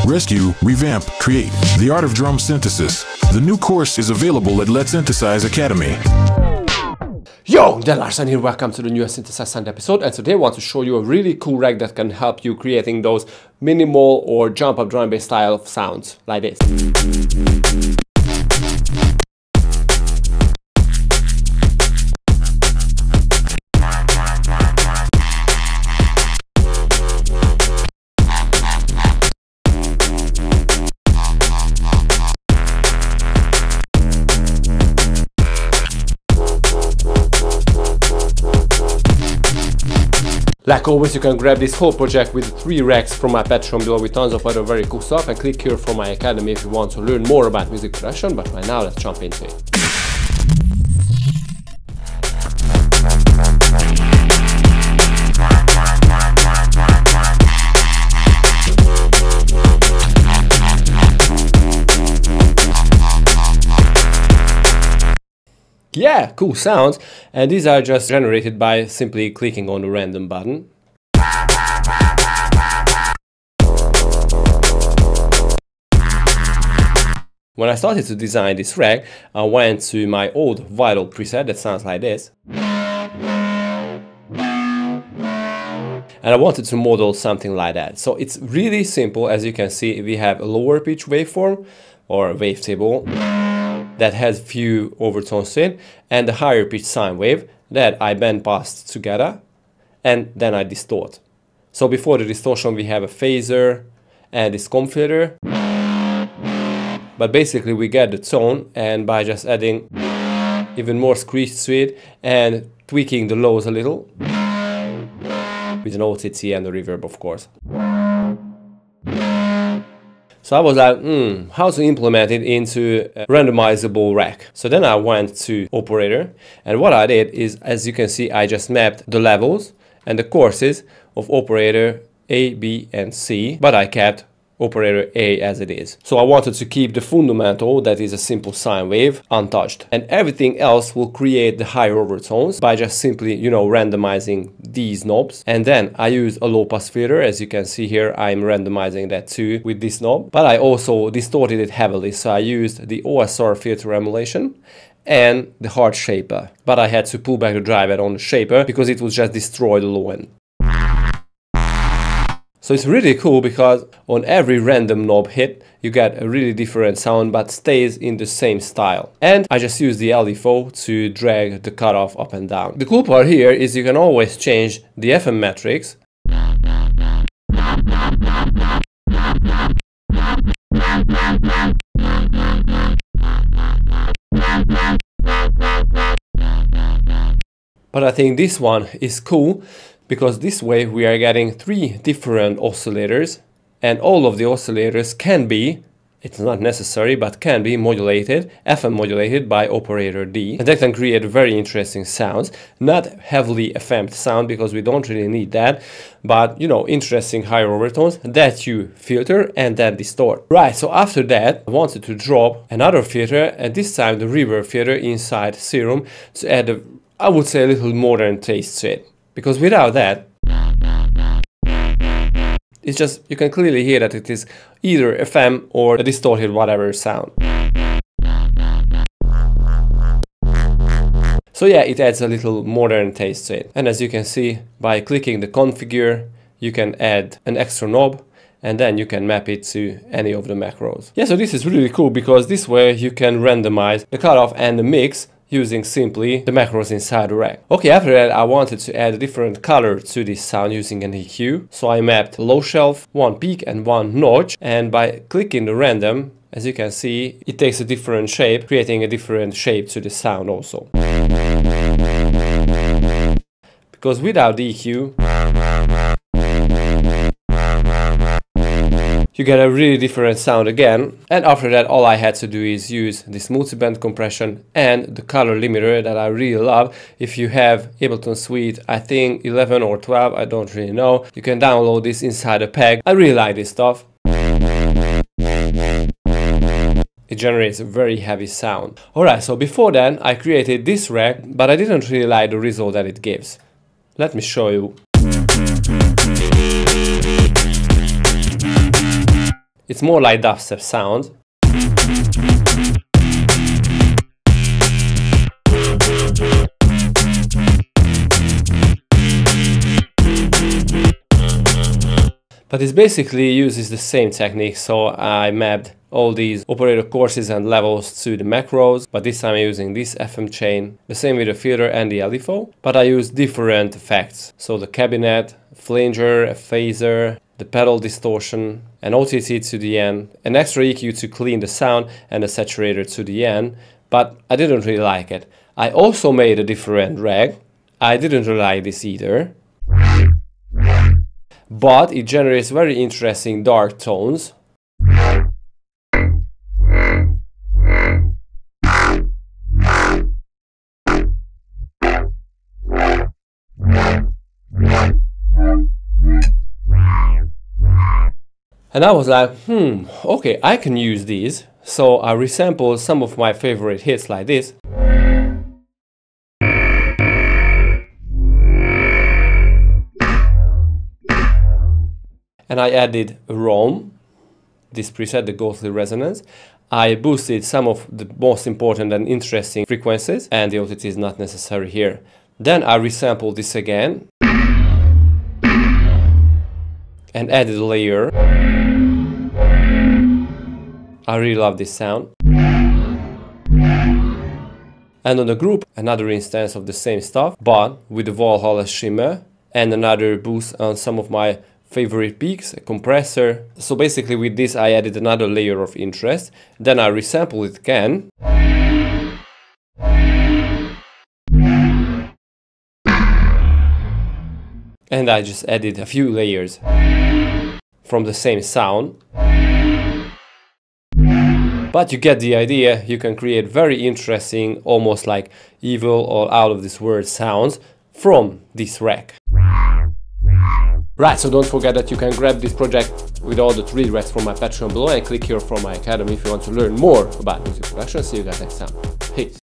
rescue, revamp, create. The art of drum synthesis. The new course is available at Letsynthesize Academy. Yo, Larson here, welcome to the newest Synthesize Sound episode, and today I want to show you a really cool rack that can help you creating those minimal or jump up drum and bass style of sounds like this. Like always, you can grab this whole project with 3 racks from my Patreon below with tons of other very cool stuff, and click here for my academy if you want to learn more about music production. But right now, let's jump into it. Yeah, cool sounds, and these are just generated by simply clicking on the random button. When I started to design this rack, I went to my old Vital preset that sounds like this. And I wanted to model something like that. So it's really simple. As you can see, we have a lower pitch waveform or wavetable that has few overtones in, and the higher pitch sine wave that I band pass together and then I distort. So before the distortion we have a phaser and this comb filter, but basically we get the tone, and by just adding even more screech to it and tweaking the lows a little with an OTT and the reverb, of course. So I was like, how to implement it into a randomizable rack. So then I went to operator, and what I did is, as you can see, I just mapped the levels and the courses of operator A, B and C, but I kept operator A as it is. So I wanted to keep the fundamental, that is a simple sine wave, untouched, and everything else will create the higher overtones by just simply, randomizing these knobs. And then I use a low pass filter. As you can see here, I'm randomizing that too with this knob, but I also distorted it heavily. So I used the OSR filter emulation and the hard shaper, but I had to pull back the driver on the shaper because it would just destroy the low end. So it's really cool because on every random knob hit, you get a really different sound but stays in the same style. And I just use the LFO to drag the cutoff up and down. The cool part here is you can always change the FM metrics. But I think this one is cool, because this way we are getting 3 different oscillators, and all of the oscillators can be, it's not necessary, but can be modulated, FM modulated by operator D. And that can create very interesting sounds. Not heavily FM'd sound, because we don't really need that, but interesting higher overtones that you filter and then distort. Right, so after that I wanted to drop another filter, and this time the reverb filter inside Serum, to add I would say a little modern taste to it. Because without that, it's just, you can clearly hear that it is either FM or a distorted whatever sound. So yeah, it adds a little modern taste to it. And as you can see, by clicking the configure, you can add an extra knob, and then you can map it to any of the macros. Yeah, so this is really cool, because this way you can randomize the cutoff and the mix using simply the macros inside the rack. Okay, after that I wanted to add a different color to this sound using an EQ. So I mapped low shelf, 1 peak and 1 notch, and by clicking the random, as you can see, it takes a different shape, creating a different shape to the sound also. Because without the EQ, you get a really different sound again. And after that, all I had to do is use this multi-band compression and the color limiter that I really love. If you have Ableton Suite, I think 11 or 12, I don't really know, you can download this inside a pack. I really like this stuff. It generates a very heavy sound. Alright, so before then I created this rack, but I didn't really like the result that it gives. Let me show you. It's more like dubstep sound. But it basically uses the same technique, so I mapped all these operator courses and levels to the macros, but this time I'm using this FM chain, the same with the filter and the LFO, but I use different effects. So the cabinet, flanger, a phaser, the pedal distortion, an OTT to the end, an extra EQ to clean the sound, and a saturator to the end, but I didn't really like it. I also made a different rag. I didn't really like this either. But it generates very interesting dark tones. And I was like, okay, I can use these. So I resampled some of my favorite hits like this. And I added a ROM, this preset, the ghostly resonance. I boosted some of the most important and interesting frequencies, and the OTT is not necessary here. Then I resampled this again and added a layer. I really love this sound. And on the group, another instance of the same stuff, but with the Valhalla shimmer and another boost on some of my favorite peaks, a compressor. So basically with this I added another layer of interest. Then I resampled it again. And I just added a few layers from the same sound. But you get the idea. You can create very interesting, almost like evil or out of this world sounds from this rack. Right, so don't forget that you can grab this project with all the 3 racks from my Patreon below and click here for my academy if you want to learn more about music production. See you guys next time. Peace.